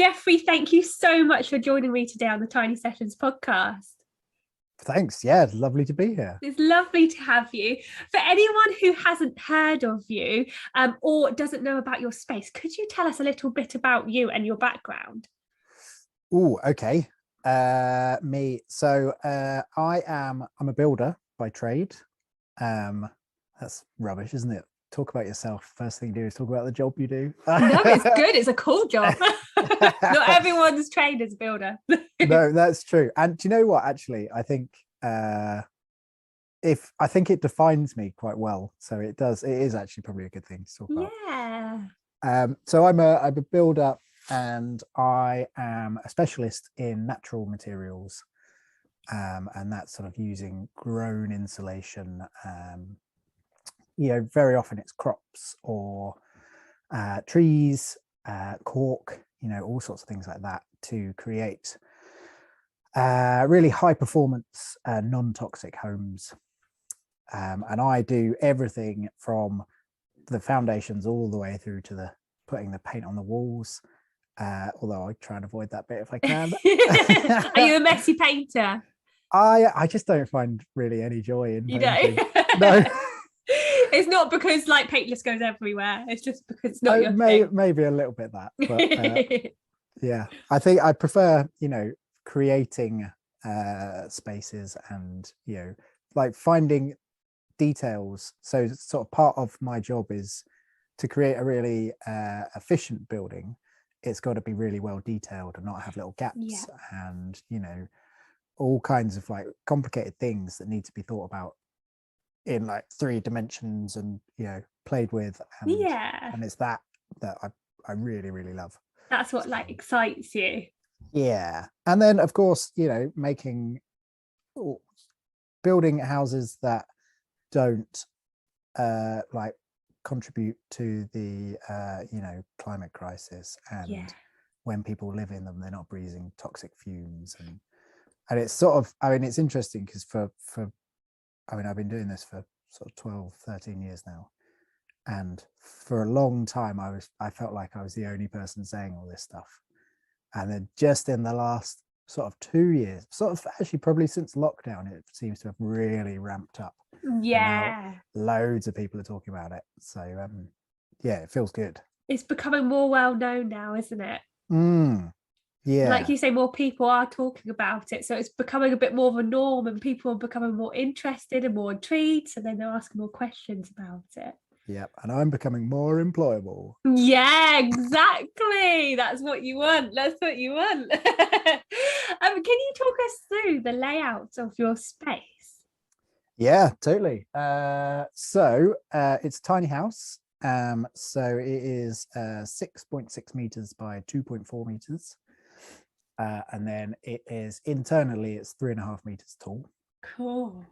Jeffrey, thank you so much for joining me today on the Tiny Sessions podcast. Thanks. Yeah, it's lovely to be here. It's lovely to have you. For anyone who hasn't heard of you or doesn't know about your space, could you tell us a little bit about you and your background? Oh, okay. Me. So I'm a builder by trade. That's rubbish, isn't it? Talk about yourself. First thing you do is talk about the job you do. No, it's good. It's a cool job. Not everyone's trained as a builder. No, that's true. And do you know what? Actually, I think it defines me quite well. So it does. It is actually probably a good thing to talk about. Yeah. So I'm a builder, and I am a specialist in natural materials, and that's sort of using grown insulation. Very often it's crops or trees, cork, all sorts of things like that to create really high performance, non-toxic homes. And I do everything from the foundations all the way through to the putting the paint on the walls. Although I try and avoid that bit if I can. Are you a messy painter? I just don't find really any joy in painting. No. It's not because like paint just goes everywhere. It's just because it's not your thing. Maybe a little bit that, but yeah, I think I prefer creating spaces and like finding details. So sort of part of my job is to create a really efficient building. It's got to be really well detailed and not have little gaps and all kinds of like complicated things that need to be thought about in like 3 dimensions and played with, and it's that I really, really love. That's what like excites you. Yeah. And then of course building houses that don't like contribute to the climate crisis, and when people live in them they're not breathing toxic fumes, and it's sort of, it's interesting because I've been doing this for sort of 12, 13 years now. And for a long time, I felt like I was the only person saying all this stuff. And then just in the last sort of 2 years, sort of actually probably since lockdown, it seems to have really ramped up. Yeah. Loads of people are talking about it. So it feels good. It's becoming more well known now, isn't it? Yeah. Like you say, more people are talking about it. So it's becoming a bit more of a norm, and people are becoming more interested and more intrigued. So then they're asking more questions about it. Yep. And I'm becoming more employable. Yeah, exactly. That's what you want. That's what you want. Can you talk us through the layout of your space? Yeah, totally. So it's a tiny house. So it is 6.6 meters by 2.4 meters. And then it is internally, it's 3.5 meters tall. Cool.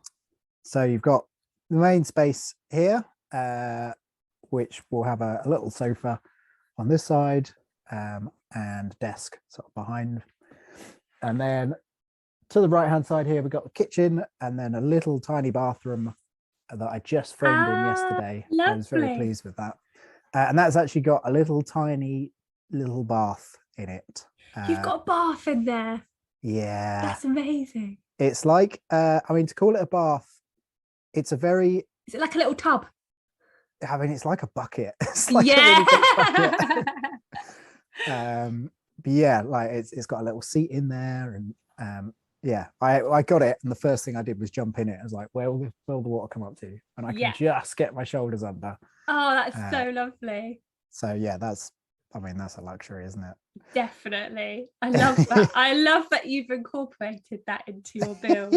So you've got the main space here, which will have a little sofa on this side, and desk sort of behind. And then to the right hand side here, we've got the kitchen, and then a little tiny bathroom that I just framed in yesterday. Lovely. I was very pleased with that. And that's actually got a little tiny little bath in it. You've got a bath in there. Yeah. That's amazing. It's like, to call it a bath, it's a very... Is it like a little tub? It's like a bucket. It's like a really big bucket. But yeah, like it's got a little seat in there, and I got it, and the first thing I did was jump in it. I was like, where will the water come up to? And I can just get my shoulders under. Oh, that's so lovely. So yeah, that's a luxury, isn't it? Definitely. I love that. I love that you've incorporated that into your build.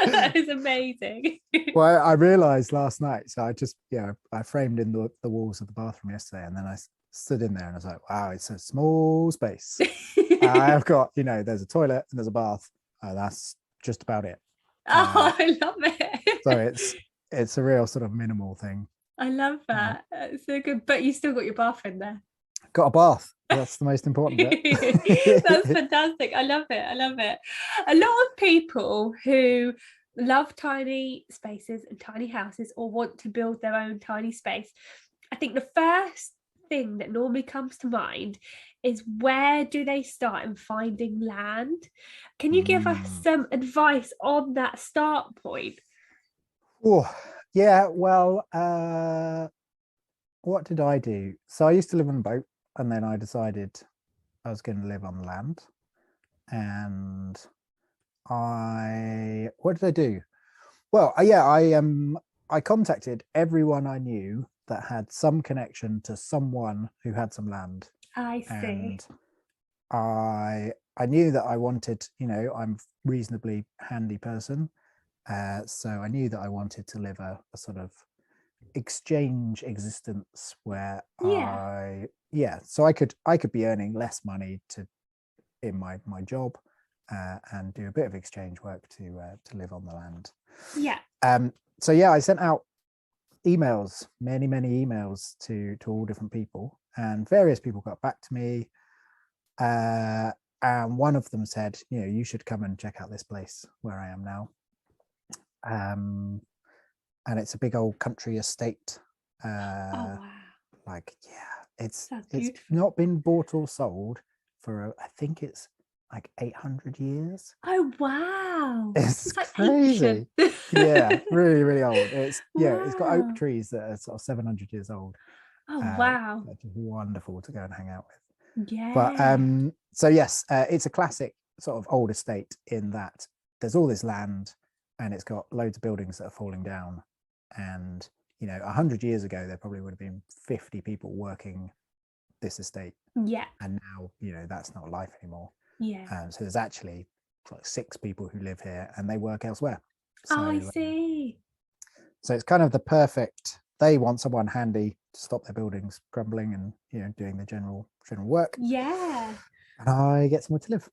That is amazing. Well, I realized last night, so I just I framed in the walls of the bathroom yesterday, and then I stood in there and I was like, wow, it's a small space. I've got there's a toilet and there's a bath. That's just about it. Oh, I love it. So it's a real sort of minimal thing. I love that. That's so good. But you still got your bath in there. Got a bath. That's the most important bit. That's fantastic. I love it. I love it. A lot of people who love tiny spaces and tiny houses, or want to build their own tiny space, I think the first thing that normally comes to mind is, where do they start in finding land? Can you give us some advice on that start point? Oh, yeah. Well, what did I do? So I used to live on a boat, and then I decided I was going to live on land. And what did I do? Well, yeah, I contacted everyone I knew that had some connection to someone who had some land. I see. And I knew that I wanted, I'm a reasonably handy person. So I knew that I wanted to live a sort of exchange existence where so I could be earning less money in my job, and do a bit of exchange work to live on the land. So yeah, I sent out emails, many emails to all different people, and various people got back to me, and one of them said, you should come and check out this place where I am now. And it's a big old country estate. Oh wow. Like, yeah, it's not been bought or sold for I think it's like 800 years. Oh wow. It's crazy. Yeah, really old. It's wow. It's got oak trees that are sort of 700 years old. Oh wow. Which is wonderful to go and hang out with. Yeah. But so yes, it's a classic sort of old estate in that there's all this land, and it's got loads of buildings that are falling down. And 100 years ago there probably would have been 50 people working this estate. Yeah. And now that's not life anymore. Yeah. So there's actually like 6 people who live here, and they work elsewhere. So, I see. So it's kind of the perfect. They want someone handy to stop their buildings crumbling and doing the general work. Yeah. And I get somewhere to live.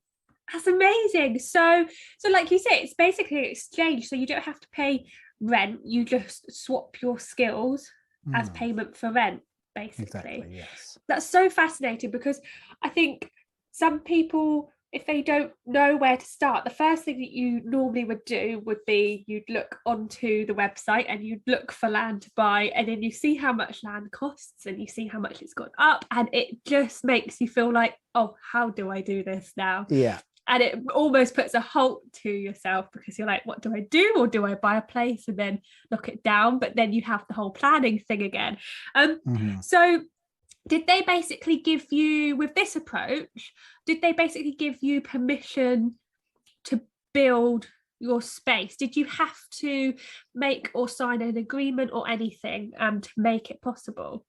That's amazing. So like you say, it's basically an exchange. So you don't have to pay rent. You just swap your skills as payment for rent, basically. Exactly, yes. That's so fascinating, because I think some people, if they don't know where to start, the first thing that you normally would do would be you'd look onto the website and you'd look for land to buy, and then you see how much land costs and you see how much it's gone up, and it just makes you feel like, oh, how do I do this now? Yeah. And it almost puts a halt to yourself, because you're like, what do I do? Or do I buy a place and then knock it down? But then you have the whole planning thing again. So did they basically give you, with this approach, did they basically give you permission to build your space? Did you have to make or sign an agreement or anything to make it possible?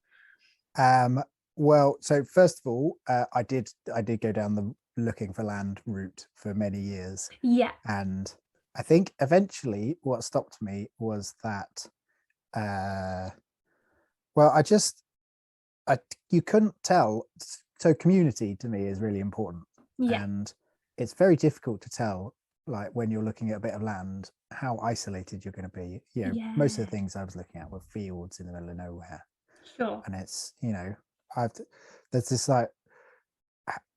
Well, so first of all, I did go down the looking for land route for many years. Yeah. And I think eventually what stopped me was that, well, you couldn't tell. So community to me is really important. Yeah. And it's very difficult to tell, like when you're looking at a bit of land, how isolated you're going to be. Most of the things I was looking at were fields in the middle of nowhere. Sure. And it's, there's this like,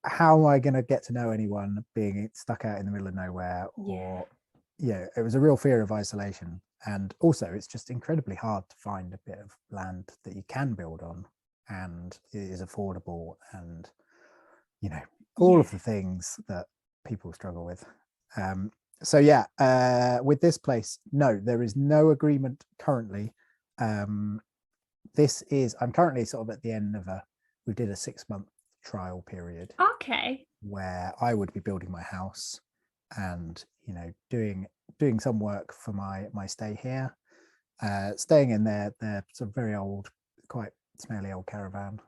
how am I going to get to know anyone being stuck out in the middle of nowhere? Or it was a real fear of isolation. And also it's just incredibly hard to find a bit of land that you can build on and it is affordable, and all of the things that people struggle with. With this place, no, there is no agreement currently. I'm currently sort of at the end of we did a 6-month trial period. Okay. Where I would be building my house and doing some work for my stay here, staying in their sort of very old, quite smelly old caravan.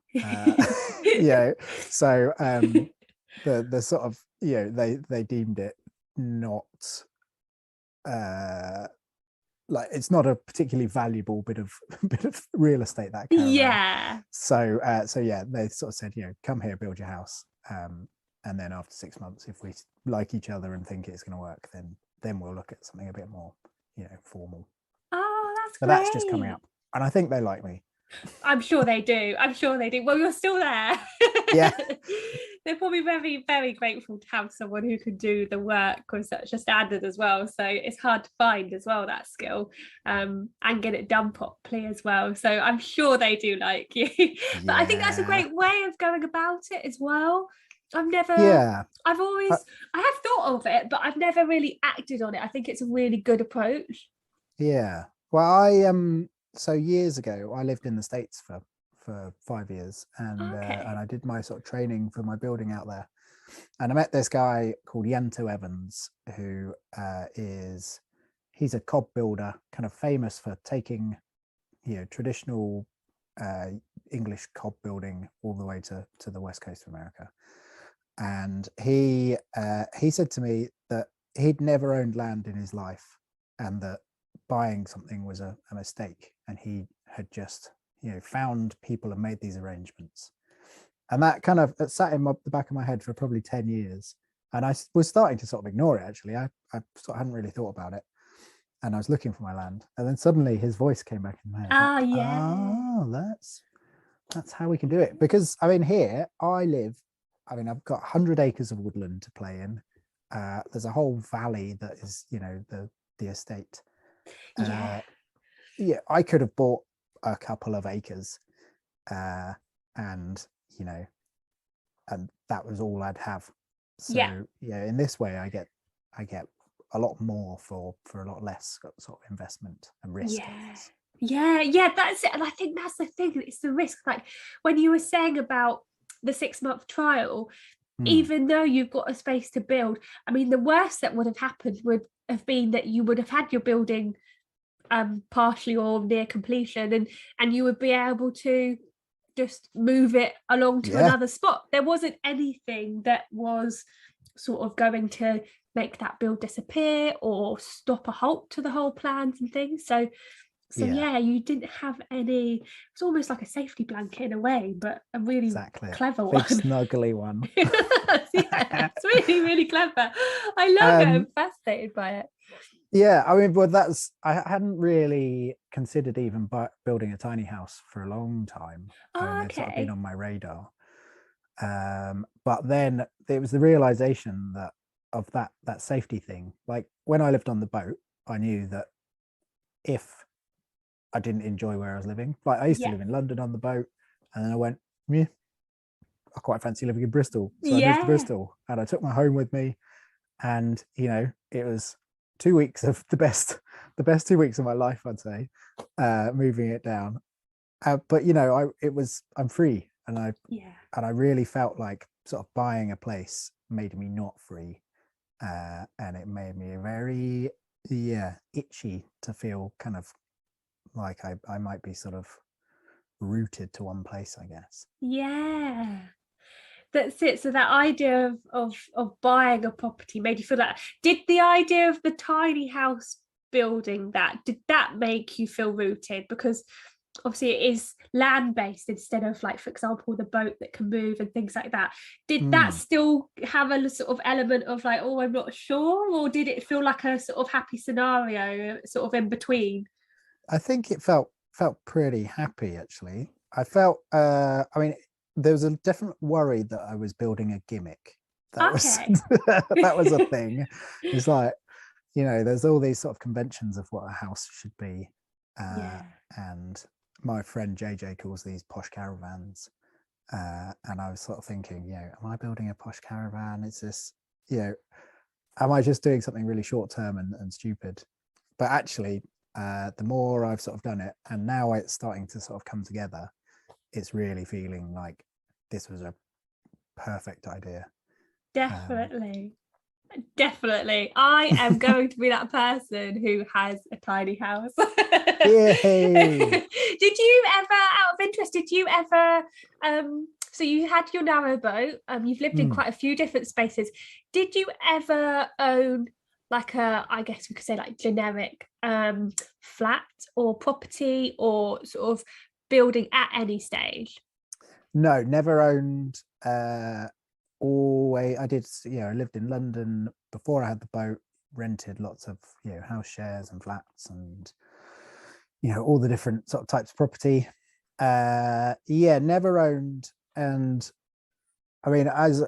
So the sort of they deemed it not like it's not a particularly valuable bit of real estate, that caravan. Yeah. So they sort of said, come here, build your house, and then after 6 months, if we like each other and think it's going to work, then we'll look at something a bit more formal. Oh, that's great. That's just coming up, and I think they like me. I'm sure they do. Well, you're still there. Yeah. they're probably very, very grateful to have someone who can do the work with such a standard as well. So it's hard to find as well, that skill, and get it done properly as well. So I'm sure they do like you. But I think that's a great way of going about it as well. I have thought of it, but I've never really acted on it. I think it's a really good approach. Yeah. Well, so years ago, I lived in the States for 5 years, and I did my sort of training for my building out there. And I met this guy called Yanto Evans, who he's a cob builder, kind of famous for taking, traditional English cob building all the way to the west coast of America. And he said to me that he'd never owned land in his life, and that buying something was a mistake, and he had just found people and made these arrangements. And that kind of sat in the back of my head for probably 10 years, and I was starting to sort of ignore it. Actually, I sort of hadn't really thought about it, and I was looking for my land, and then suddenly his voice came back in my head. That's how we can do it. Because I mean, here I live, I've got 100 acres of woodland to play in. There's a whole valley that is the estate. I could have bought a couple of acres, and that was all I'd have. So in this way I get a lot more for a lot less sort of investment and risk. That's it. And I think that's the thing, it's the risk. Like when you were saying about the 6-month trial, even though you've got a space to build, I mean, the worst that would have happened would have been that you would have had your building partially or near completion, and you would be able to just move it along to another spot. There wasn't anything that was sort of going to make that build disappear or stop a halt to the whole plans and things. So you didn't have any. It's almost like a safety blanket in a way, but a really clever one. Big snuggly one. It's really, really clever. I love it. I'm fascinated by it. Yeah, I mean, I hadn't really considered even building a tiny house for a long time. It's sort of been on my radar. But then it was the realization of that safety thing. Like when I lived on the boat, I knew that if I didn't enjoy where I was living, like I used to live in London on the boat, and then I went, I quite fancy living in Bristol. So I moved to Bristol, and I took my home with me, and it was 2 weeks of the best 2 weeks of my life, I'd say, moving it down. But I'm free, and I really felt like sort of buying a place made me not free, and it made me very itchy to feel kind of like I might be sort of rooted to one place, I guess. That's it. So that idea of buying a property made you feel that. Did the idea of the tiny house building did that make you feel rooted? Because obviously it is land-based instead of, like, for example, the boat that can move and things like that. Did that still have a sort of element of like, I'm not sure, or did it feel like a sort of happy scenario sort of in between? I think it felt pretty happy, actually. I felt there was a definite worry that I was building a gimmick. That was a thing. It's like, there's all these sort of conventions of what a house should be, and my friend JJ calls these posh caravans, and I was sort of thinking, am I building a posh caravan? Is this, am I just doing something really short term and stupid? But actually, the more I've sort of done it, and now it's starting to sort of come together, it's really feeling like this was a perfect idea. Definitely. I am going to be that person who has a tiny house. Yay. Did you ever, out of interest, so you had your narrow boat, you've lived in quite a few different spaces. Did you ever own like I guess we could say like generic flat or property or sort of building at any stage? No, never owned. Always, I did. I lived in London before I had the boat. Rented lots of house shares and flats, and all the different sort of types of property. Never owned, and I mean, as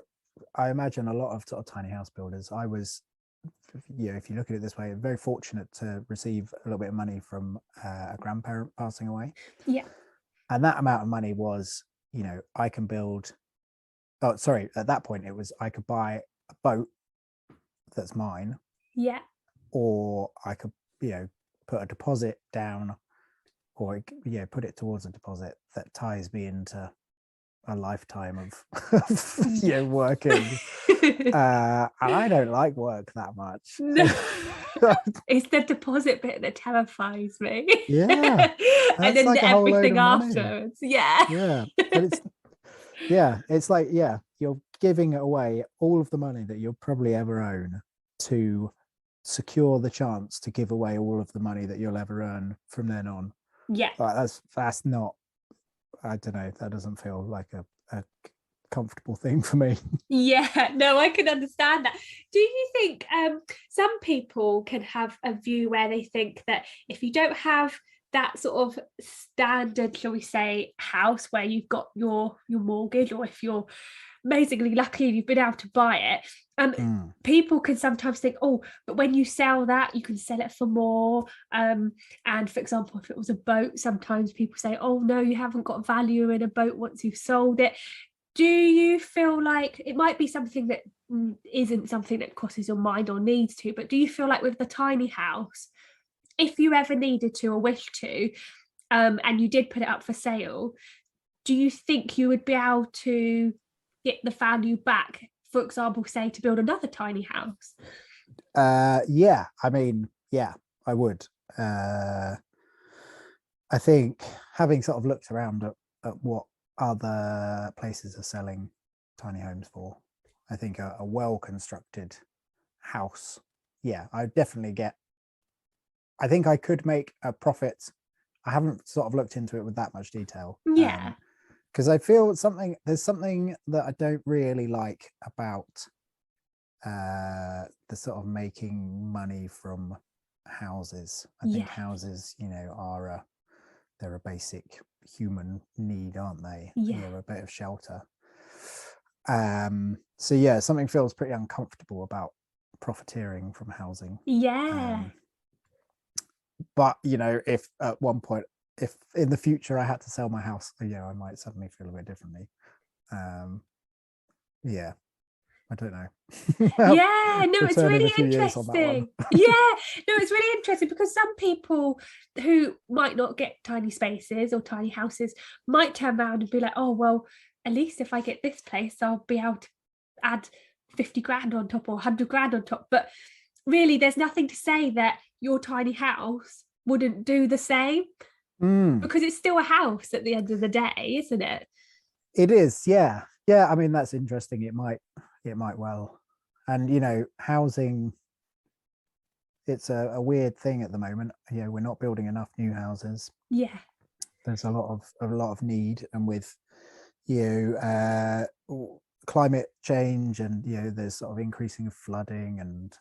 I imagine a lot of sort of tiny house builders, I was, if you look at it this way, very fortunate to receive a little bit of money from a grandparent passing away. Yeah. And that amount of money was, I can build, oh, sorry, at that point it was, I could buy a boat that's mine. Yeah. Or I could, put a deposit down, or put it towards a deposit that ties me into a lifetime of working. And I don't like work that much. No. It's the deposit bit that terrifies me. Yeah. And then like everything afterwards. Yeah. Yeah. But it's like, you're giving away all of the money that you'll probably ever own to secure the chance to give away all of the money that you'll ever earn from then on. Yeah. Like, that's not, I don't know, that doesn't feel like a comfortable thing for me. Yeah, no, I can understand that. Do you think some people can have a view where they think that if you don't have that sort of standard, shall we say, house where you've got your mortgage, or if you're basically lucky you've been able to buy it, people can sometimes think, oh, but when you sell that, you can sell it for more. And for example, if it was a boat, sometimes people say, oh no, you haven't got value in a boat once you've sold it. Do you feel like it might be something that isn't something that crosses your mind or needs to, but do you feel like with the tiny house, if you ever needed to or wished to, and you did put it up for sale, do you think you would be able to get the value back, for example, say to build another tiny house? Yeah, I mean, yeah, I would. I think, having sort of looked around at what other places are selling tiny homes for, I think a well-constructed house, I definitely I think I could make a profit. I haven't sort of looked into it with that much detail. Yeah. Because I feel there's something that I don't really like about the sort of making money from houses. I think houses, they're a basic human need, aren't they? A bit of shelter. So something feels pretty uncomfortable about profiteering from housing. But if at one point, if in the future I had to sell my house, I might suddenly feel a bit differently. I don't know. It's really interesting. It's really interesting, because some people who might not get tiny spaces or tiny houses might turn around and be like, oh well, at least if I get this place, I'll be able to add 50 grand on top or 100 grand on top. But really, there's nothing to say that your tiny house wouldn't do the same, because it's still a house at the end of the day, isn't it? It is. Yeah. I mean, that's interesting. It might well. And housing, it's a weird thing at the moment. We're not building enough new houses. There's a lot of need, and with climate change, and there's sort of increasing of flooding, and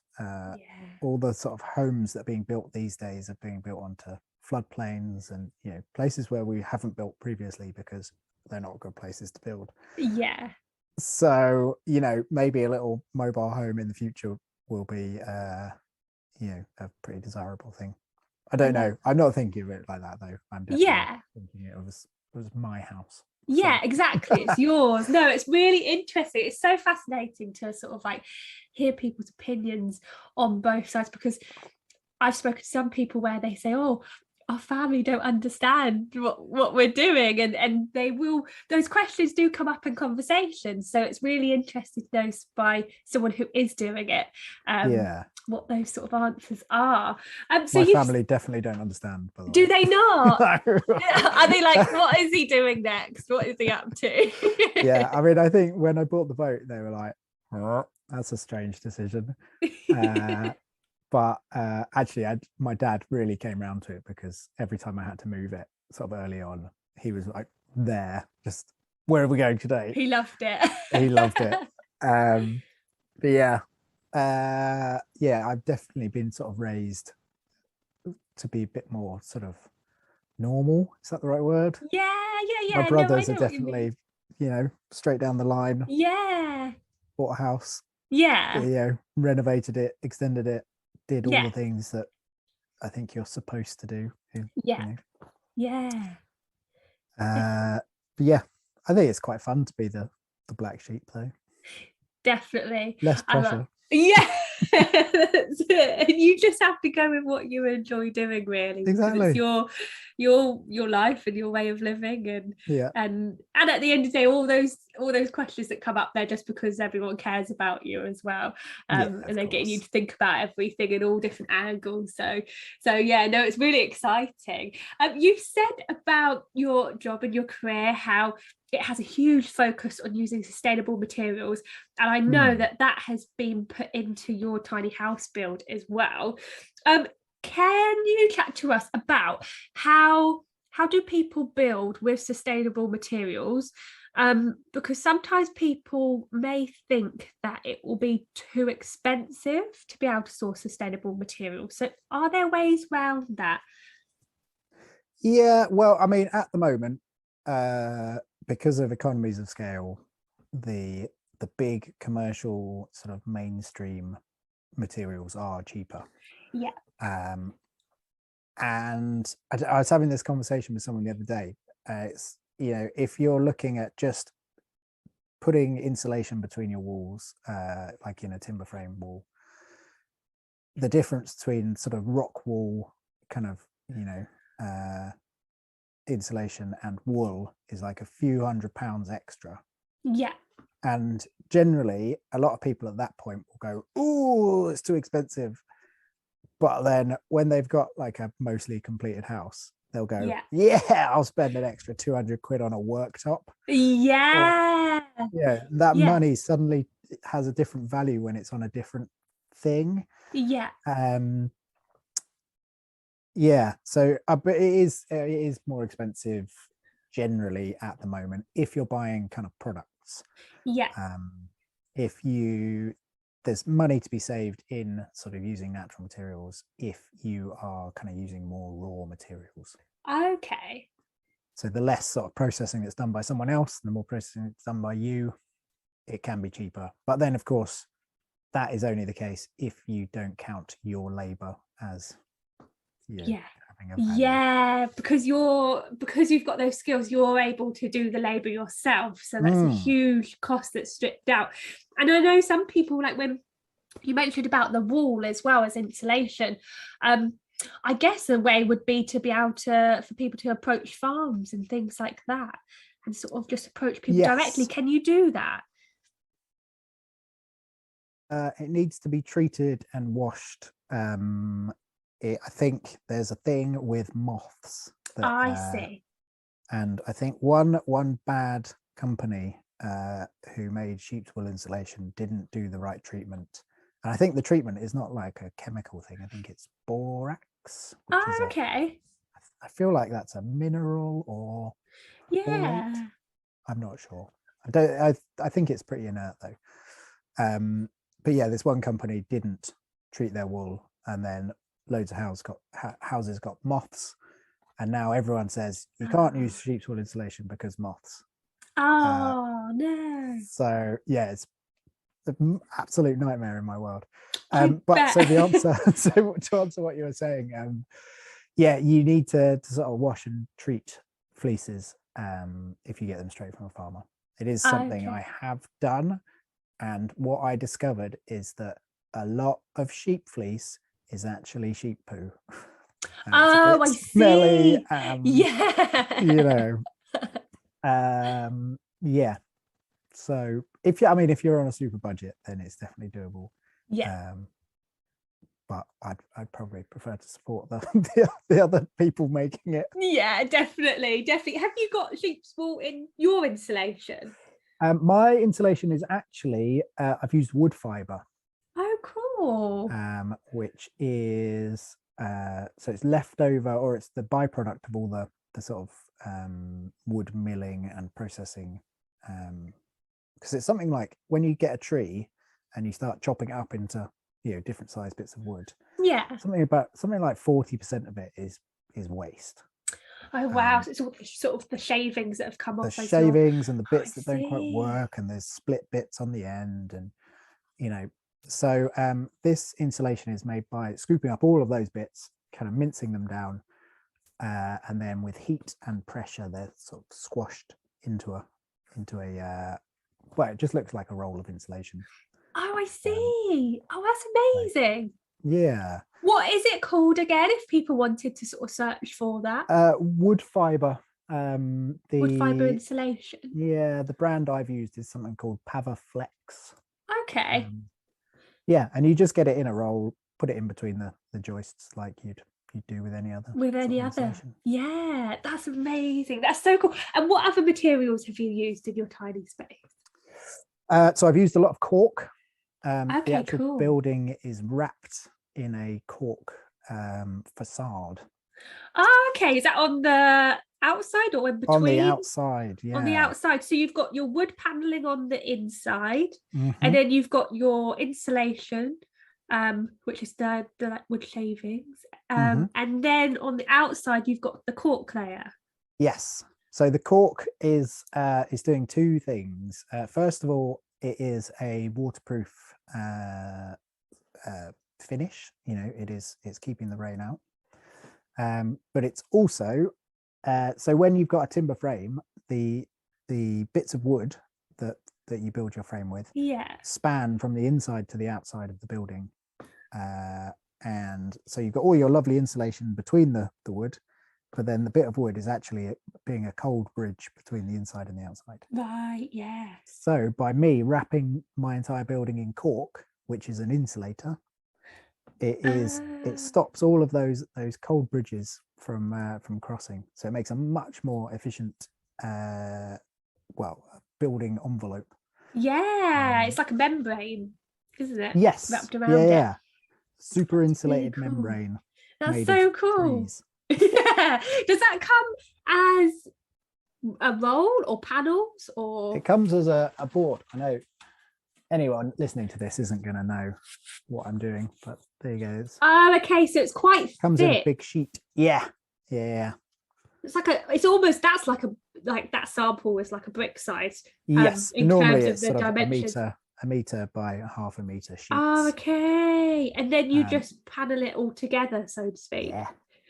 all the sort of homes that are being built these days are being built onto floodplains, and places where we haven't built previously because they're not good places to build. So maybe a little mobile home in the future will be a pretty desirable thing. I don't know. I'm not thinking of it like that though. I'm definitely thinking it was my house. Exactly. It's yours. No, it's really interesting. It's so fascinating to sort of like hear people's opinions on both sides, because I've spoken to some people where they say, oh, our family don't understand what we're doing, and those questions do come up in conversations, so it's really interesting to know by someone who is doing it what those sort of answers are. So my family definitely don't understand, by the way. Do they not? Are they like, what is he doing next? What is he up to? I mean, I think when I bought the boat, they were like, oh, that's a strange decision. But actually, my dad really came around to it, because every time I had to move it sort of early on, he was like, there, just, where are we going today? He loved it. He loved it. But I've definitely been sort of raised to be a bit more sort of normal. Is that the right word? Yeah. My brothers are definitely straight down the line. Yeah. Bought a house, Yeah. renovated it, extended it, did all Yeah. the things that I think you're supposed to do. Yeah. Yeah. But yeah, I think it's quite fun to be the black sheep, though. Definitely. Less pressure. Yeah. That's it. And you just have to go with what you enjoy doing, really. Exactly. It's your life and your way of living, and at the end of the day, all those questions that come up there just because everyone cares about you as well, and they're getting you to think about everything in all different angles. So yeah, no, it's really exciting. You've said about your job and your career how it has a huge focus on using sustainable materials, and I know that has been put into your tiny house build as well. Can you chat to us about how do people build with sustainable materials? Because sometimes people may think that it will be too expensive to be able to source sustainable materials. So are there ways around that? Yeah, well, I mean, at the moment, because of economies of scale, the big commercial sort of mainstream materials are cheaper. Yeah. And I was having this conversation with someone the other day. It's, if you're looking at just putting insulation between your walls, like in a timber frame wall, the difference between sort of rock wall kind of, insulation and wool is like a few £100 extra. Yeah. And generally, a lot of people at that point will go, "Oh, it's too expensive." But then when they've got like a mostly completed house, they'll go, "Yeah, I'll spend an extra 200 quid on a worktop." Yeah. That money suddenly has a different value when it's on a different thing. Yeah. So but it is more expensive generally at the moment if you're buying kind of products. There's money to be saved in sort of using natural materials if you are kind of using more raw materials. Okay. So the less sort of processing that's done by someone else, the more processing that's done by you, it can be cheaper. But then, of course, that is only the case if you don't count your labor as having a value. Because you've got those skills, you're able to do the labor yourself, so that's a huge cost that's stripped out. And I know some people, like when you mentioned about the wall as well as insulation, I guess a way would be to be able for people to approach farms and things like that and sort of just approach people directly. Can you do that? It needs to be treated and washed. I think there's a thing with moths. I see. And I think one bad company who made sheep's wool insulation didn't do the right treatment. And I think the treatment is not like a chemical thing. I think it's borax. Okay. I feel like that's a mineral or folate. I'm not sure. I think it's pretty inert though. But yeah, this one company didn't treat their wool, and then loads of houses got moths, and now everyone says you can't use sheep's wool insulation because moths. No. So yeah, it's an absolute nightmare in my world. But so the answer, so to answer what you were saying, you need to sort of wash and treat fleeces if you get them straight from a farmer. It is something I have done, and what I discovered is that a lot of sheep fleece is actually sheep poo. I smelly, see. So if you're on a super budget, then it's definitely doable. But I'd probably prefer to support the other people making it. Yeah, definitely. Have you got sheep's wool in your insulation? My insulation is actually I've used wood fiber. Oh, cool. Which is so it's leftover, or it's the byproduct of all the sort of wood milling and processing. Because it's something like when you get a tree and you start chopping it up into different sized bits of wood. Something like 40% of it is waste. Oh wow, so it's all sort of the shavings that have come off. The shavings and the Oh, bits that don't quite work, and there's split bits on the end, and so this insulation is made by scooping up all of those bits, kind of mincing them down, and then with heat and pressure they're sort of squashed into a well, it just looks like a roll of insulation. Oh, I see. Oh, that's amazing. Yeah. What is it called again, if people wanted to sort of search for that? Wood fiber. Wood fiber insulation. Yeah, the brand I've used is something called Pavaflex. Okay. Yeah, and you just get it in a roll, put it in between the joists like you'd do with any other Yeah, that's amazing. That's so cool. And what other materials have you used in your tiny space? So I've used a lot of cork. Okay, the actual cool. building is wrapped in a cork facade. Oh, okay. Is that on the outside or in between? On the outside, yeah. On the outside. So you've got your wood paneling on the inside, and then you've got your insulation, which is the like wood shavings. And then on the outside, you've got the cork layer. Yes. So the cork is doing two things. First of all, it is a waterproof finish. It's keeping the rain out. But it's also so when you've got a timber frame, the bits of wood that you build your frame with span from the inside to the outside of the building, and so you've got all your lovely insulation between the wood, but then the bit of wood is actually being a cold bridge between the inside and the outside. Right. Yeah. So by me wrapping my entire building in cork, which is an insulator, it stops all of those cold bridges from crossing. So it makes a much more efficient building envelope. Yeah, it's like a membrane, isn't it? Yes. Wrapped around it. Super insulated membrane. That's so cool. Yeah. Does that come as a roll or panels, or? It comes as a board. I know anyone listening to this isn't going to know what I'm doing, but there you go. Okay, so it's quite comes thick. in a big sheet. Yeah. It's like that sample is like a brick size. Yes, in normally terms it's of the sort of dimensions. a meter by half a meter sheets. Oh, okay. And then you just panel it all together, so to speak. Yeah,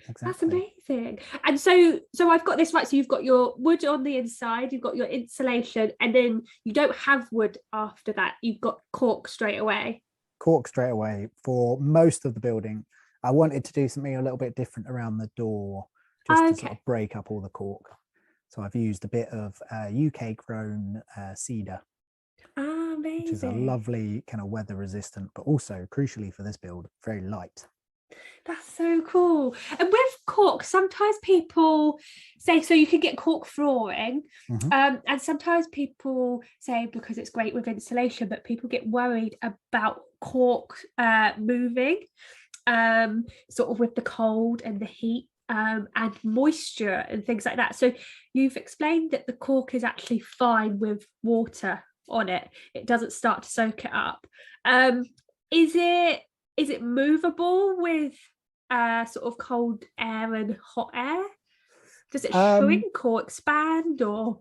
exactly. That's amazing. And so I've got this right. So you've got your wood on the inside, you've got your insulation, and then you don't have wood after that. You've got cork straight away. Cork straight away for most of the building. I wanted to do something a little bit different around the door, just to sort of break up all the cork. So I've used a bit of UK grown cedar. Amazing. Which is a lovely kind of weather resistant, but also crucially for this build, very light. That's so cool. And with cork, sometimes people say, so you can get cork flooring, and sometimes people say because it's great with insulation, but people get worried about cork moving, sort of with the cold and the heat, and moisture and things like that. So you've explained that the cork is actually fine with water on it. It doesn't start to soak it up. Is it movable with sort of cold air and hot air? Does it shrink or expand, or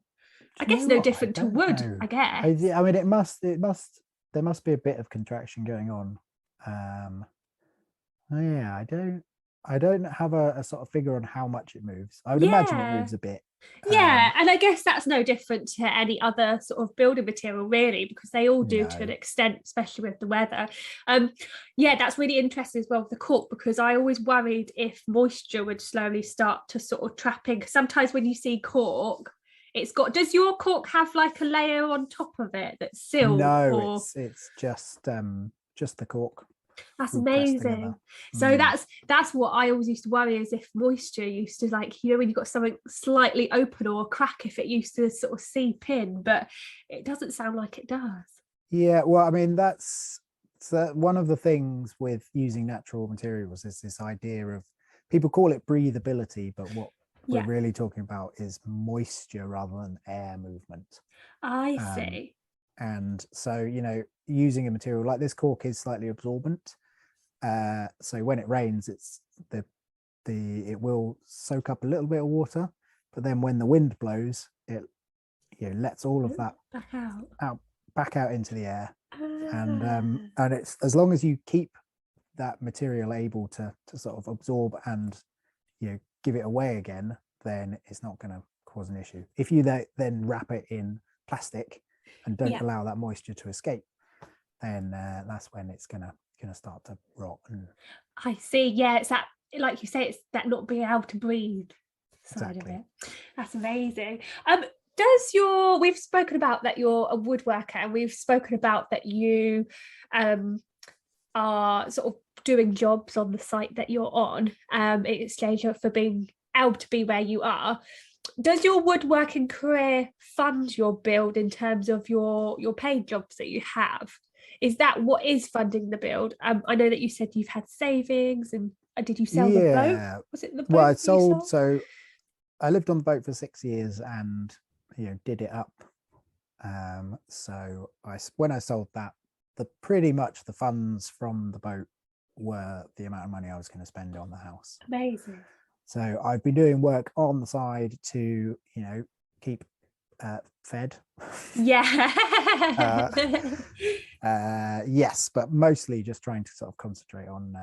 I guess no different to wood, know. I guess. I mean, there must be a bit of contraction going on. Yeah, I don't have a sort of figure on how much it moves. I would imagine it moves a bit. Yeah, and I guess that's no different to any other sort of building material, really, because they all do to an extent, especially with the weather. Yeah, that's really interesting as well with the cork, because I always worried if moisture would slowly start to sort of trapping. Sometimes when you see cork, does your cork have like a layer on top of it that's sealed? No, it's just the cork. That's amazing. So that's what I always used to worry, is if moisture used to, like, when you've got something slightly open or a crack, if it used to sort of seep in, but it doesn't sound like it does. Yeah, well, I mean, that's one of the things with using natural materials is this idea of, people call it breathability, but what we're really talking about is moisture rather than air movement. I see. And so, using a material like this, cork is slightly absorbent. So when it rains, it's the it will soak up a little bit of water, but then when the wind blows, it lets all of that back out into the air. And it's, as long as you keep that material able to sort of absorb and give it away again, then it's not going to cause an issue. If you then wrap it in plastic and don't allow that moisture to escape, then that's when it's gonna start to rot. And I see. Yeah, it's that, like you say, it's that not being able to breathe side of it. That's amazing. We've spoken about that you're a woodworker, and we've spoken about that you are sort of doing jobs on the site that you're on in exchange for being able to be where you are. Does your woodworking career fund your build in terms of your paid jobs that you have? Is that what is funding the build? I know that you said you've had savings, and did you sell the boat? Was it the boat? Well, I sold. So I lived on the boat for 6 years and did it up. So when I sold that, pretty much the funds from the boat were the amount of money I was going to spend on the house. Amazing. So I've been doing work on the side to keep fed. Yeah. Yes, but mostly just trying to sort of concentrate on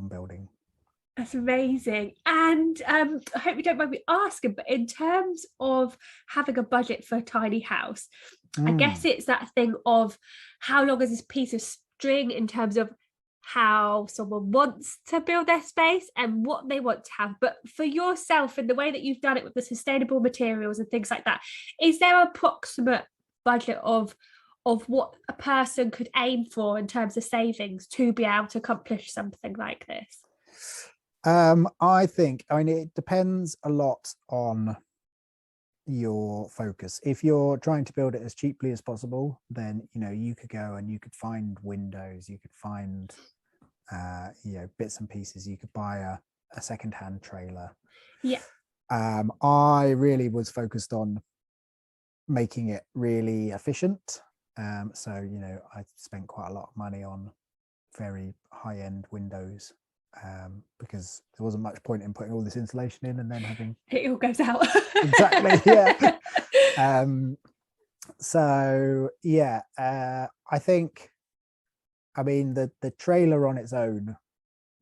building. That's amazing. And I hope you don't mind me asking, but in terms of having a budget for a tiny house, I guess it's that thing of how long is this piece of string in terms of how someone wants to build their space and what they want to have. But for yourself, and the way that you've done it with the sustainable materials and things like that, is there an approximate budget of what a person could aim for in terms of savings to be able to accomplish something like this? I mean, it depends a lot on your focus. If you're trying to build it as cheaply as possible, then you could go and you could find windows, you could find bits and pieces, you could buy a second-hand trailer. I really was focused on making it really efficient. So I spent quite a lot of money on very high-end windows, because there wasn't much point in putting all this insulation in and then having it all goes out. Exactly. Yeah. So yeah, I think, I mean, the trailer on its own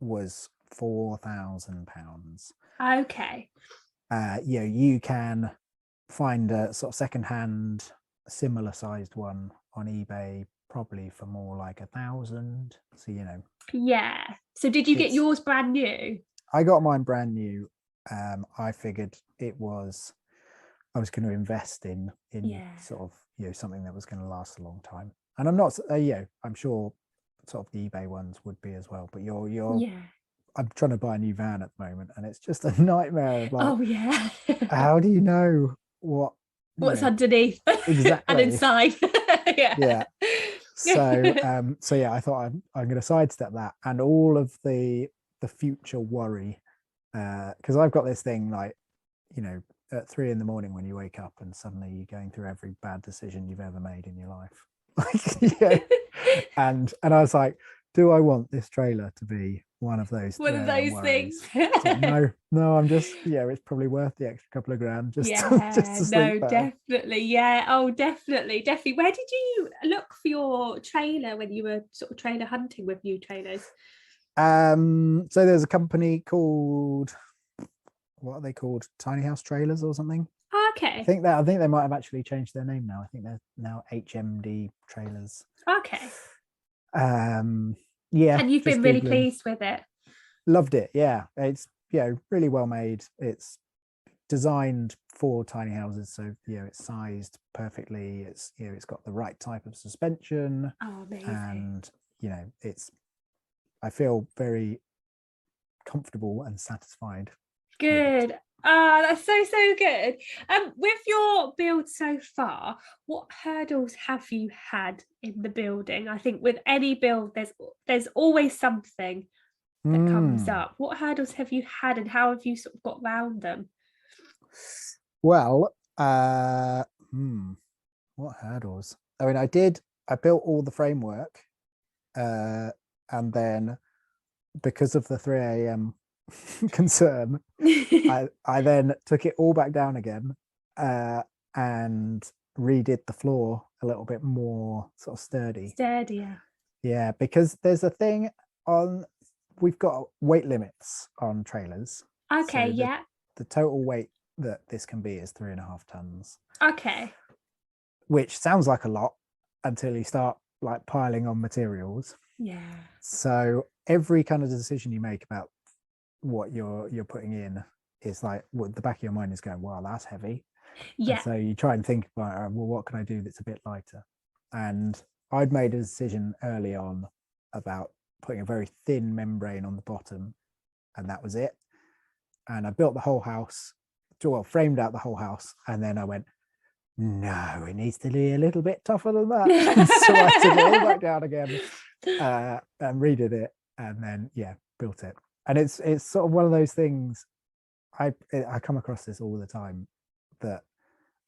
was £4,000. Okay. You can find a sort of second-hand similar sized one on eBay probably for more like 1,000. So Yeah. So did you get yours brand new? I got mine brand new. I figured I was going to invest in sort of something that was going to last a long time. And I'm not I'm sure sort of the eBay ones would be as well, but I'm trying to buy a new van at the moment, and it's just a nightmare of how do you know what's underneath exactly and inside? Yeah. So yeah, I thought I'm going to sidestep that and all of the future worry, because I've got this thing like at 3 a.m. when you wake up and suddenly you're going through every bad decision you've ever made in your life. And I was like, do I want this trailer to be one of those things? Like, no, I'm just it's probably worth the extra couple of grand just to sleep better. Definitely. Definitely. Where did you look for your trailer when you were sort of trailer hunting with new trailers? So there's a company called, what are they called, Tiny House Trailers or something. Okay. I think they might have actually changed their name now. I think they're now HMD Trailers. Okay. Yeah. And you've been really pleased with it? Loved it. Yeah. It's really well made. It's designed for tiny houses, so it's sized perfectly. It's it's got the right type of suspension. Oh, amazing. And I feel very comfortable and satisfied. Good. That's so good. With your build so far, what hurdles have you had in the building? I think with any build, there's always something that comes up. What hurdles have you had, and how have you sort of got around them? Well, what hurdles? I mean, I built all the framework, and then because of the 3 a.m. concern, I then took it all back down again and redid the floor a little bit more sort of Sturdier. Yeah, because there's a thing we've got weight limits on trailers. Okay, so yeah. The total weight that this can be is 3.5 tons. Okay. Which sounds like a lot until you start like piling on materials. Yeah. So every kind of decision you make about what you're putting in is like, the back of your mind is going, wow, that's heavy. Yeah. And so you try and think about, well, what can I do that's a bit lighter? And I'd made a decision early on about putting a very thin membrane on the bottom, and that was it. And I built the whole house, framed out the whole house, and then I went, no, it needs to be a little bit tougher than that. So I took it all back down again and redid it, and then built it. And it's sort of one of those things. I come across this all the time, that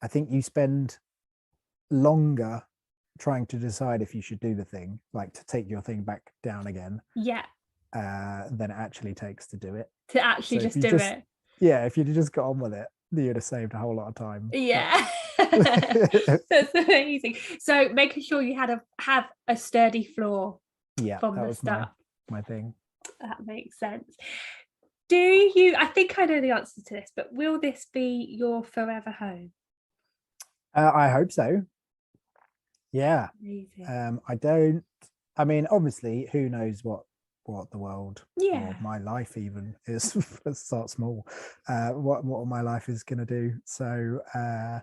I think you spend longer trying to decide if you should do the thing, like to take your thing back down again, than it actually takes to do it. To actually just do it. Yeah, if you'd just got on with it, you'd have saved a whole lot of time. Yeah. That's amazing. So making sure you have a sturdy floor from the start. My thing. That makes sense. I think I know the answer to this, but will this be your forever home? I hope so. Yeah. Amazing. I mean, obviously, who knows what the world or my life even is. Let's start small. What my life is going to do. So I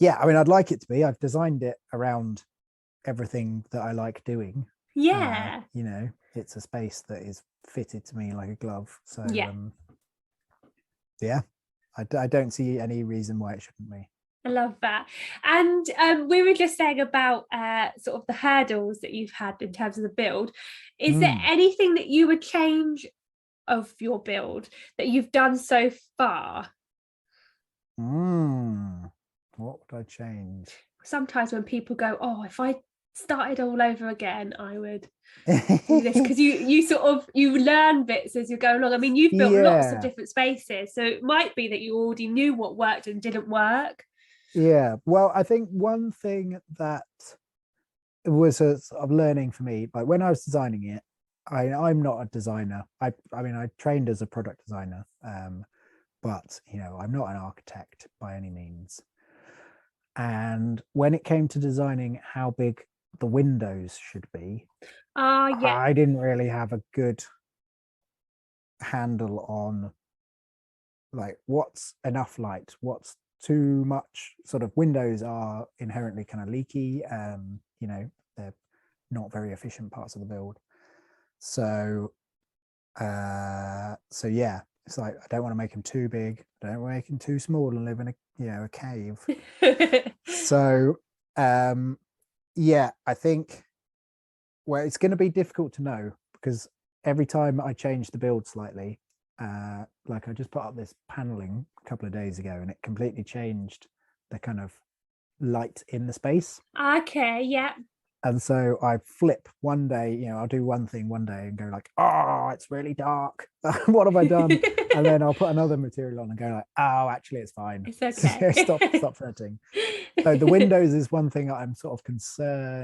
mean, I'd like it to be. I've designed it around everything that I like doing. It's a space that is fitted to me like a glove. So I don't see any reason why it shouldn't be. I love that. And we were just saying about sort of the hurdles that you've had in terms of the build. Is there anything that you would change of your build that you've done so far? What would I change? Sometimes when people go, oh, if I started all over again, I would do this, because you learn bits as you go along. I mean, you've built lots of different spaces, so it might be that you already knew what worked and didn't work. Yeah, well, I think one thing that was a sort of learning for me, like when I was designing it, I'm not a designer. I mean, I trained as a product designer, but I'm not an architect by any means. And when it came to designing how big the windows should be, I didn't really have a good handle on like what's enough light, what's too much. Sort of windows are inherently kind of leaky. They're not very efficient parts of the build. So it's like, I don't want to make them too big, I don't want to make them too small and live in a cave. So I think it's going to be difficult to know, because every time I change the build slightly, like I just put up this paneling a couple of days ago, and it completely changed the kind of light in the space. Okay, yeah. And so I flip one day, I'll do one thing one day and go like, oh, it's really dark. What have I done? And then I'll put another material on and go like, oh, actually it's fine. It's okay. Stop fretting. So the windows is one thing that I'm sort of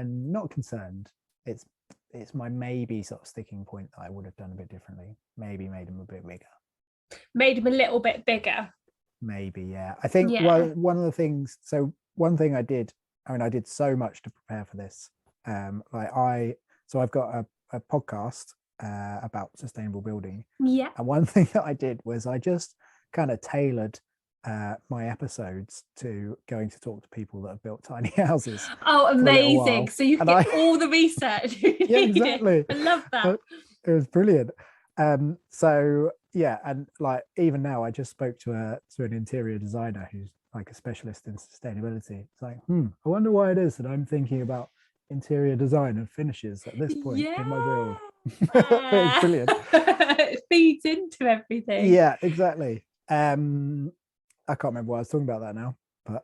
not concerned. It's my maybe sort of sticking point that I would have done a bit differently. Maybe made them a bit bigger. Made them a little bit bigger. Maybe, yeah. I think one of the things, one thing I did so much to prepare for this. I've got a podcast about sustainable building. Yeah. And one thing that I did was I just kind of tailored my episodes to going to talk to people that have built tiny houses. Oh, amazing. So you get all the research. Yeah, exactly. I love that. It was brilliant. And like even now I just spoke to an interior designer who's like a specialist in sustainability. It's like, I wonder why it is that I'm thinking about interior design and finishes at this point in my build. It's brilliant. It feeds into everything. Yeah, exactly. I can't remember why I was talking about that now, but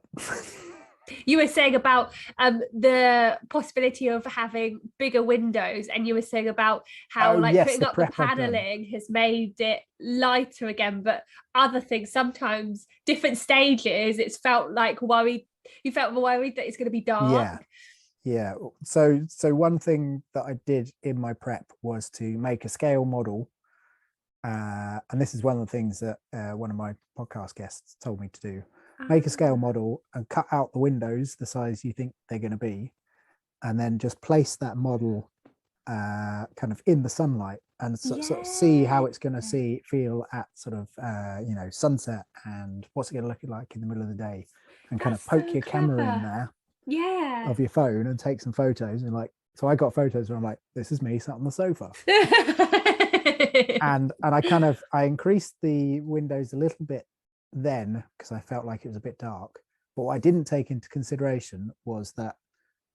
You were saying about the possibility of having bigger windows, and you were saying about how like yes, putting the up the prep I've done. paneling has made it lighter again, but other things, sometimes different stages, it's felt like worried. You felt worried that it's going to be dark. Yeah. So one thing that I did in my prep was to make a scale model. And this is one of the things that one of my podcast guests told me to do. Make a scale model and cut out the windows the size you think they're going to be, and then just place that model kind of in the sunlight and sort of see how it's going to feel at sort of sunset, and what's it going to look like in the middle of the day, and kind of poke your camera in there of your phone and take some photos. And like, so I got photos where I'm like, this is me sat on the sofa. and I increased the windows a little bit then because I felt like it was a bit dark. But what I didn't take into consideration was that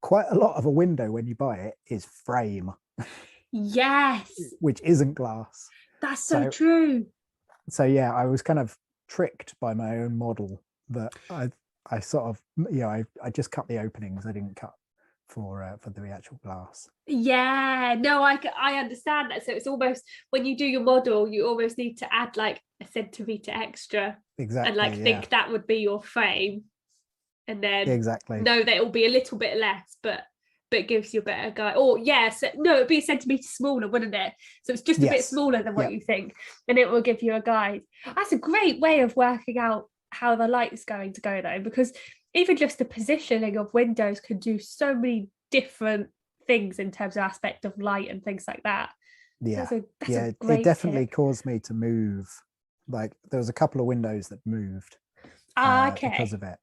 quite a lot of a window when you buy it is frame. Yes. Which isn't glass. That's so true. So yeah, I was kind of tricked by my own model that I sort of, I just cut the openings. I didn't cut for the actual glass. Yeah, no, I understand that. So it's almost, when you do your model, you almost need to add like a centimetre extra. Exactly. And like think that would be your frame. And then know that it will be a little bit less, but it gives you a better guide. Or it'd be a centimetre smaller, wouldn't it? So it's just a bit smaller than what you think, and it will give you a guide. That's a great way of working out how the light's going to go, though, because even just the positioning of windows can do so many different things in terms of aspect of light and things like that. Yeah, so that's a great it definitely tip. caused me to move. Like there was a couple of windows that moved because of it.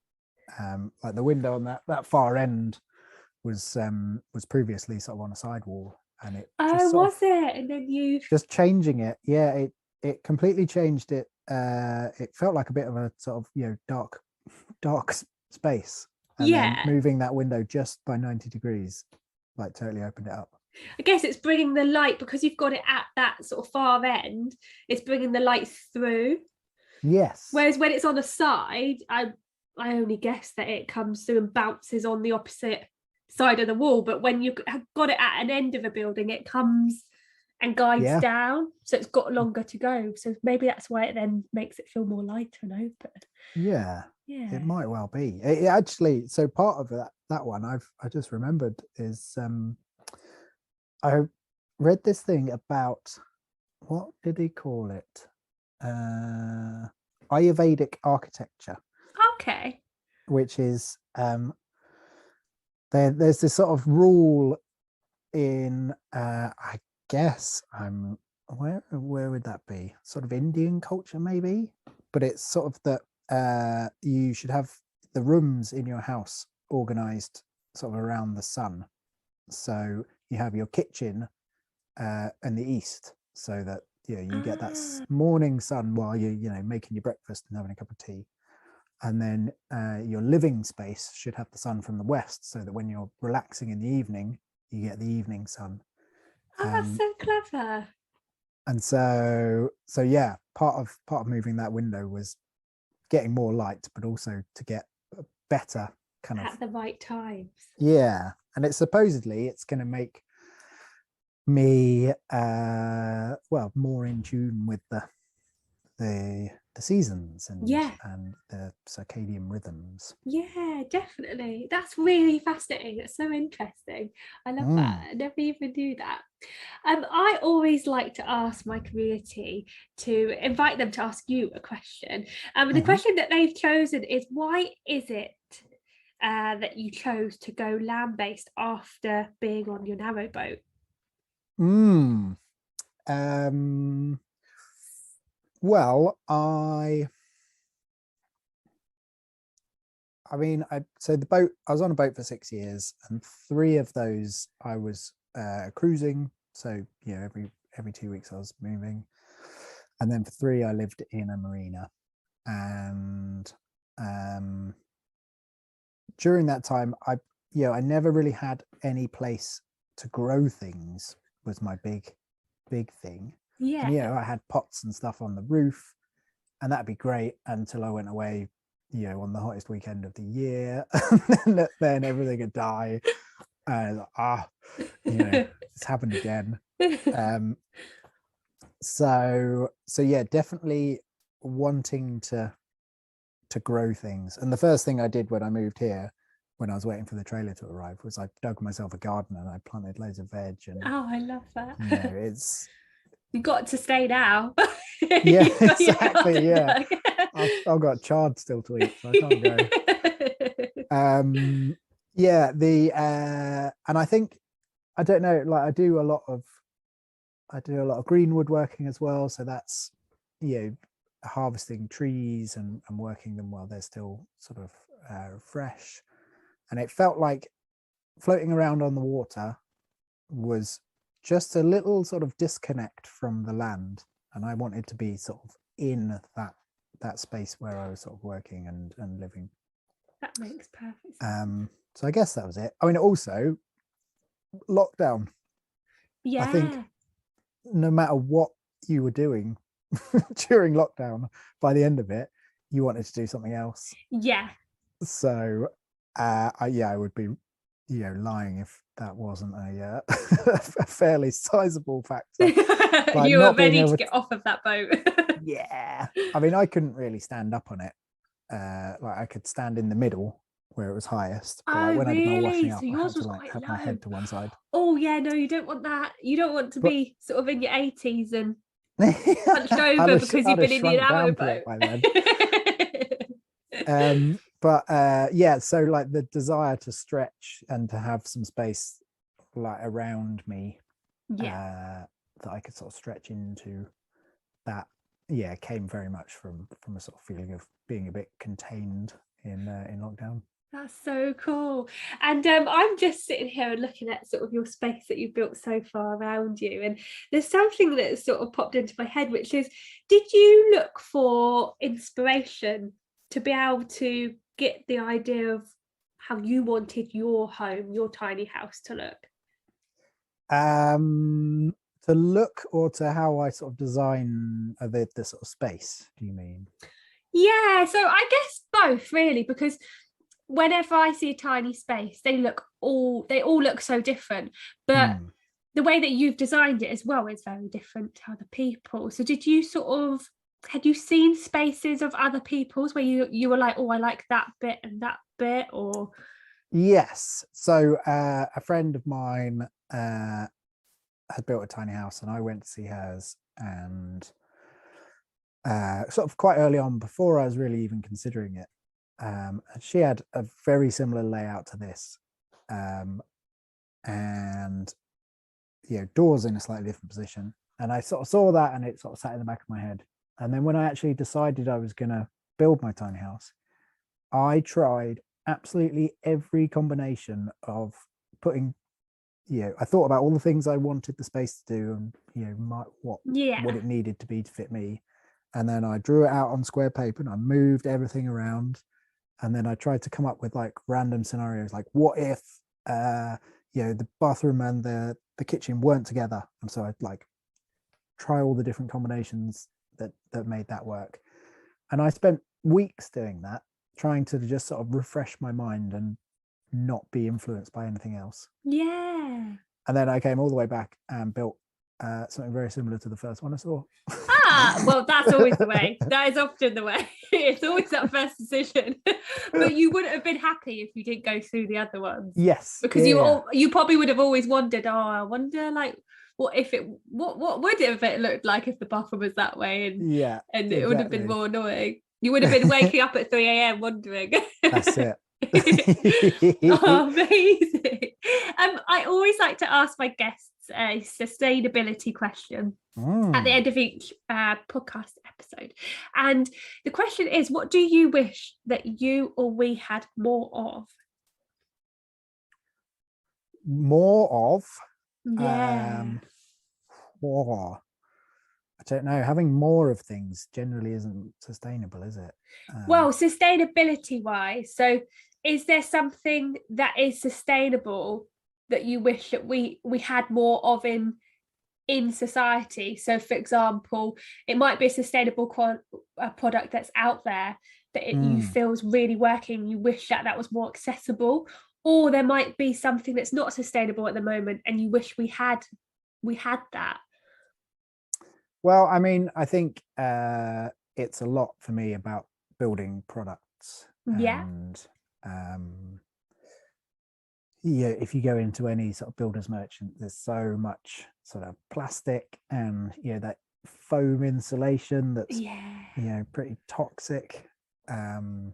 Like the window on that far end was previously sort of on a sidewall, and it and then you just changing it, it completely changed it. It felt like a bit of a sort of dark space, and then moving that window just by 90 degrees like totally opened it up. I guess it's bringing the light, because you've got it at that sort of far end, it's bringing the light through. Yes. Whereas when it's on the side, I only guess that it comes through and bounces on the opposite side of the wall. But when you've got it at an end of a building, it comes and guides down. So it's got longer to go. So maybe that's why it then makes it feel more lighter and open. Yeah. It might well be. It actually, so part of that one I just remembered is I read this thing about, what did he call it? Ayurvedic architecture. Okay. Which is there's this sort of rule in I guess where would that be? Sort of Indian culture maybe, but it's sort of that you should have the rooms in your house organized sort of around the sun. So you have your kitchen in the east, so that you get that morning sun while you're making your breakfast and having a cup of tea. And then your living space should have the sun from the west, so that when you're relaxing in the evening, you get the evening sun. That's so clever. And so yeah, part of moving that window was getting more light, but also to get better kind of at the right times. Yeah, and it's going to make me more in tune with the seasons and the circadian rhythms. Yeah, definitely. That's really fascinating. It's so interesting. I love that. I never even knew that. I always like to ask my community to invite them to ask you a question. The question that they've chosen is, why is it that you chose to go land-based after being on your narrowboat? Well, I so the boat, I was on a boat for 6 years, and 3 of those I was cruising. So every 2 weeks I was moving, and then for 3 I lived in a marina. And during that time, I never really had any place to grow things. Was my big thing. And I had pots and stuff on the roof, and that'd be great until I went away, on the hottest weekend of the year, and then everything would die. And it's happened again. So yeah, definitely wanting to grow things. And the first thing I did when I moved here, when I was waiting for the trailer to arrive, was I dug myself a garden and I planted loads of veg. And I love that. It's you got to stay now. Yeah, exactly. Yeah, I've got chard still to eat, so I can't go. Yeah, and I think, I don't know, like I do a lot of green woodworking as well. So that's, harvesting trees and working them while they're still sort of fresh. And it felt like floating around on the water was just a little sort of disconnect from the land. And I wanted to be sort of in that space where I was sort of working and living. That makes perfect sense. So I guess that was it. I mean, also lockdown. Yeah. I think no matter what you were doing during lockdown, by the end of it, you wanted to do something else. Yeah. So I would be lying if that wasn't a fairly sizable factor. Like you were ready to get off of that boat. Yeah, I mean, I couldn't really stand up on it. Like I could stand in the middle where it was highest, but like when really? I did my washing up, so I yours had was to like quite have low. my head to one side. Oh yeah, no, you don't want that. You don't want to be sort of in your 80s and punched over because you've been in the enamel boat by then. But yeah, so like the desire to stretch and to have some space like around me, that I could sort of stretch into, that came very much from a sort of feeling of being a bit contained in lockdown. That's so cool. And I'm just sitting here and looking at sort of your space that you've built so far around you, and there's something that sort of popped into my head, which is, did you look for inspiration to be able to get the idea of how you wanted your home, your tiny house to look? To look, or to how I sort of design the sort of space, do you mean? Yeah, so I guess both really, because whenever I see a tiny space, they all look so different, but the way that you've designed it as well is very different to other people. So had you seen spaces of other people's where you were like, oh, I like that bit and that bit? Or yes, so a friend of mine had built a tiny house, and I went to see hers, and sort of quite early on, before I was really even considering it, she had a very similar layout to this, and doors in a slightly different position, and I sort of saw that, and it sort of sat in the back of my head. And then when I actually decided I was going to build my tiny house, I tried absolutely every combination of putting, I thought about all the things I wanted the space to do, and what it needed to be to fit me. And then I drew it out on square paper, and I moved everything around. And then I tried to come up with like random scenarios, like what if the bathroom and the kitchen weren't together. And so I'd like try all the different combinations that made that work. And I spent weeks doing that, trying to just sort of refresh my mind and not be influenced by anything else. Yeah. And then I came all the way back and built something very similar to the first one I saw. Well, that's always the way. That is often the way. It's always that first decision. But you wouldn't have been happy if you didn't go through the other ones. Yes, because you probably would have always wondered, I wonder, like, what would it have looked like if the buffer was that way, and exactly. It would have been more annoying. You would have been waking up at 3 a.m. wondering. That's it. Oh, amazing. I always like to ask my guests a sustainability question at the end of each podcast episode, and the question is, what do you wish that you or we had more of? I don't know, having more of things generally isn't sustainable, is it? Well, sustainability wise, so is there something that is sustainable that you wish that we had more of in society? So for example, it might be a sustainable product that's out there, that you feel is really working, you wish that was more accessible, or there might be something that's not sustainable at the moment and you wish we had that? Well, I mean, I think it's a lot for me about building products. And if you go into any sort of builder's merchant, there's so much sort of plastic and that foam insulation that's pretty toxic. And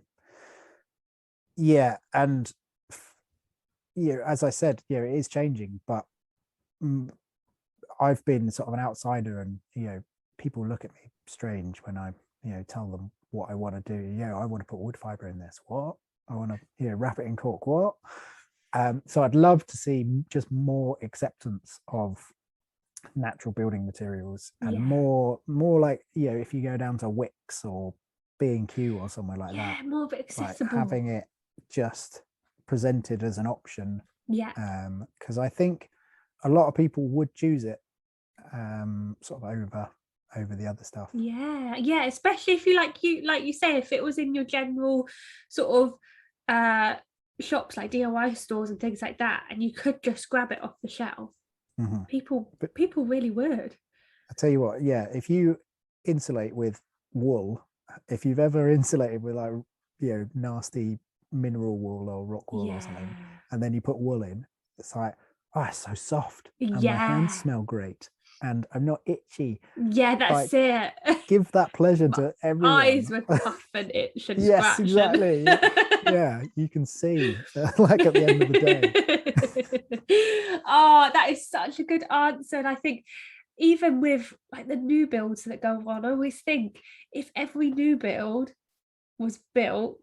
as I said, it is changing, but I've been sort of an outsider, and people look at me strange when I tell them what I want to do. I want to put wood fiber in this. What? I want to wrap it in cork. What? So I'd love to see just more acceptance of natural building materials, and more like if you go down to Wix or B&Q or somewhere like that, more of it accessible, like having it just presented as an option. Because I think a lot of people would choose it sort of over the other stuff. Especially if you say, if it was in your general sort of shops like DIY stores and things like that, and you could just grab it off the shelf, people really would. I tell you what, if you insulate with wool, if you've ever insulated with like nasty mineral wool or rock wool or something, and then you put wool in, it's like, oh, it's so soft, and my hands smell great, and I'm not itchy. That's it. Give that pleasure to everyone. Eyes would puff and itch and yes, scratch. exactly. You can see like at the end of the day. Oh, that is such a good answer. And I think even with like the new builds that go on, I always think if every new build was built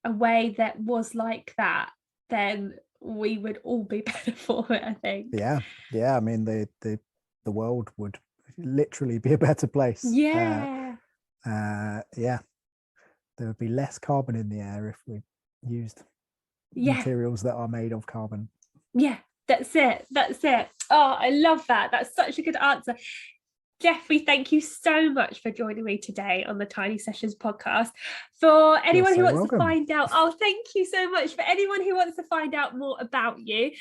a way that was like that, then we would all be better for it, I think. I mean, the world would literally be a better place. There would be less carbon in the air if we used materials that are made of carbon. That's it. Oh, I love that. That's such a good answer. Jeffrey, thank you so much for joining me today on the Tiny Sessions podcast. For anyone who wants to find out, thank you so much. For anyone who wants to find out more about you,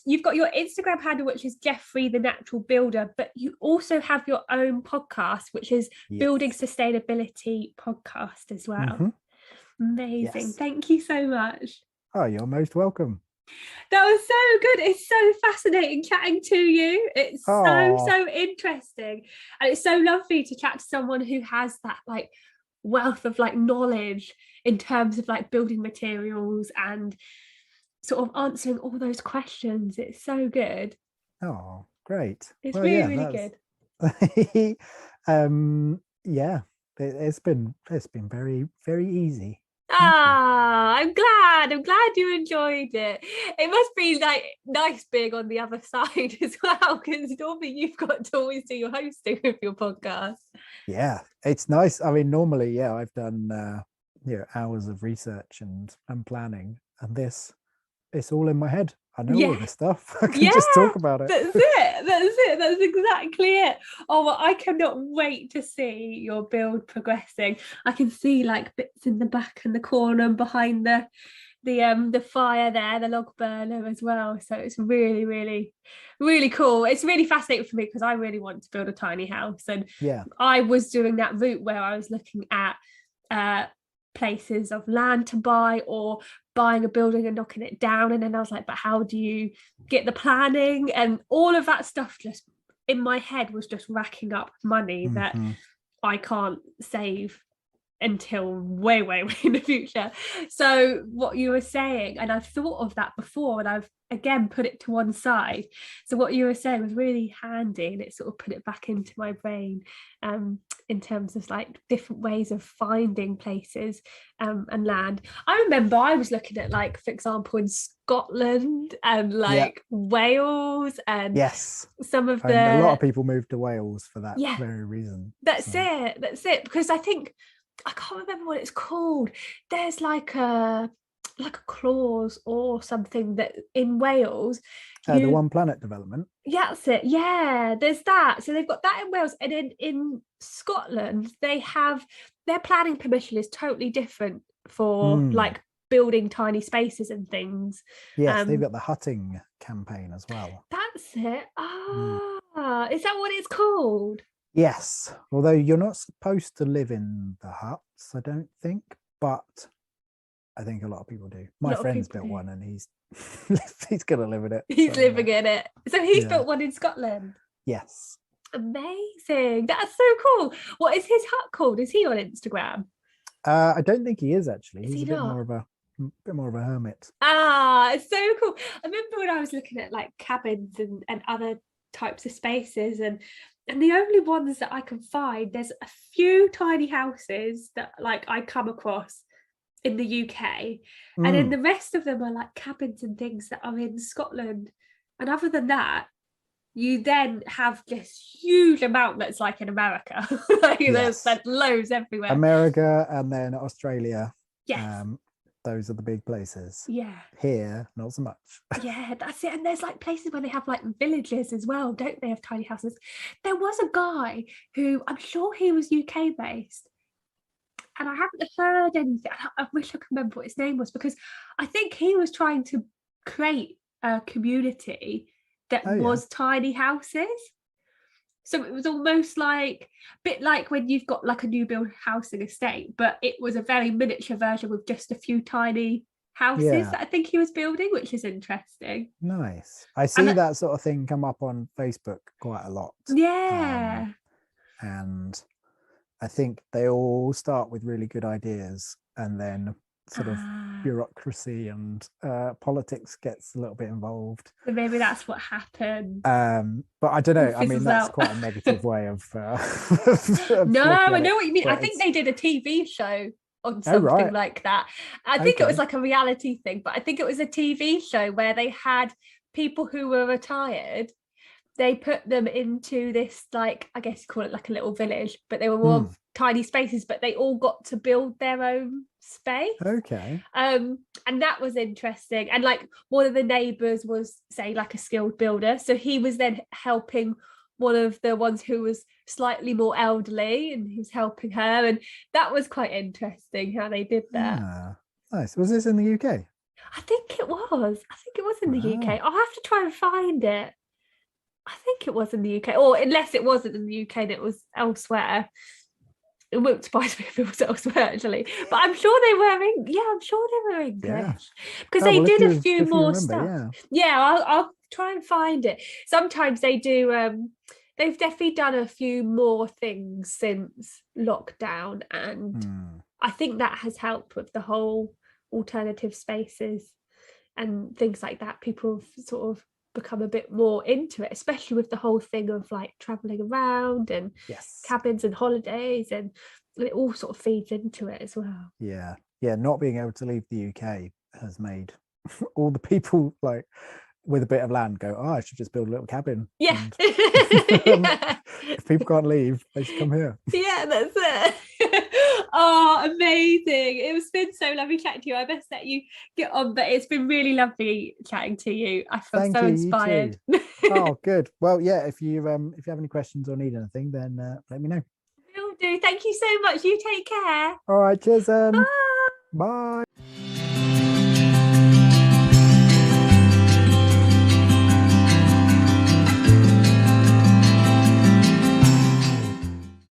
you've got your Instagram handle, which is Jeffrey the Natural Builder, but you also have your own podcast, which is Building Sustainability Podcast as well. Amazing. Thank you so much. Oh, you're most welcome. That was so good. It's so fascinating chatting to you. It's so interesting, and it's so lovely to chat to someone who has that like wealth of like knowledge in terms of like building materials and sort of answering all those questions. It's so good. Oh, great. It's really good. It's been very, very easy. I'm glad you enjoyed it. It must be like nice being on the other side as well, because normally you've got to always do your hosting of your podcast. It's nice. I mean, normally I've done hours of research and planning, and it's all in my head. I know all this stuff. I can just talk about it. That's it. That's exactly it. Oh, well, I cannot wait to see your build progressing. I can see like bits in the back and the corner and behind the fire there, the log burner as well. So it's really, really, really cool. It's really fascinating for me because I really want to build a tiny house. And I was doing that route where I was looking at places of land to buy, or buying a building and knocking it down, and then I was like, but how do you get the planning, and all of that stuff just in my head was just racking up money that I can't save until way in the future. So what you were saying, and I've thought of that before, and I've again put it to one side, so what you were saying was really handy, and it sort of put it back into my brain in terms of like different ways of finding places and land. I remember I was looking at, like, for example, in Scotland and like Wales, and some of a lot of people moved to Wales for that very reason. That's it, because I think I can't remember what it's called. There's like a clause or something that in Wales, the One Planet development. That's it. There's that. So they've got that in Wales, and in Scotland they have their planning permission is totally different for like building tiny spaces and things. Yes, they've got the hutting campaign as well. That's it. Is that what it's called? Yes, although you're not supposed to live in the huts, I don't think, but I think a lot of people do. My friend's built one and he's gonna live in it. He's living in it. So he's built one in Scotland. Yes. Amazing. That's so cool. What is his hut called? Is he on Instagram? I don't think he is actually. He's a bit more of a hermit. It's so cool. I remember when I was looking at like cabins and other types of spaces, and the only ones that I can find, there's a few tiny houses that like I come across in the UK, and then the rest of them are like cabins and things that are in Scotland. And other than that, you then have this huge amount that's like in America. Like there's loads everywhere. America and then Australia. Yes. Those are the big places. Yeah. Here, not so much. Yeah, that's it. And there's like places where they have like villages as well, don't they? Have tiny houses. There was a guy who, I'm sure he was UK based, and I haven't heard anything. I wish I could remember what his name was, because I think he was trying to create a community that was tiny houses. So it was almost like a bit like when you've got like a new build housing estate, but it was a very miniature version with just a few tiny houses that I think he was building, which is interesting. Nice. I see that sort of thing come up on Facebook quite a lot. Yeah. And I think they all start with really good ideas, and then sort of bureaucracy and politics gets a little bit involved. So maybe that's what happened. But I don't know. I mean, that's quite a negative way of no, I know what you mean. I think they did a TV show on something like that. I think it was like a reality thing, but I think it was a TV show where they had people who were retired. They put them into this, like, I guess you call it like a little village, but they were more tiny spaces, but they all got to build their own space. Okay. And that was interesting. And like one of the neighbours was, say, like a skilled builder. So he was then helping one of the ones who was slightly more elderly, and he was helping her. And that was quite interesting how they did that. Nice. Was this in the UK? I think it was. In the UK. I'll have to try and find it. I think it was in the UK, or unless it wasn't in the UK and it was elsewhere. It wouldn't surprise me if it was elsewhere, actually. But I'm sure they were English. Because they did a few more stuff. I'll try and find it. Sometimes they do. They've definitely done a few more things since lockdown, and I think that has helped with the whole alternative spaces and things like that. People have sort of become a bit more into it, especially with the whole thing of like traveling around and cabins and holidays, and it all sort of feeds into it as well. Not being able to leave the UK has made all the people like with a bit of land go, I should just build a little cabin. If people can't leave, they should come here. That's it. Oh, amazing. It's been so lovely chatting to you. I best let you get on, but it's been really lovely chatting to you. I feel so inspired. Oh, good. Well, if you have any questions or need anything, then let me know. Will do. Thank you so much. You take care. All right, cheers. Bye.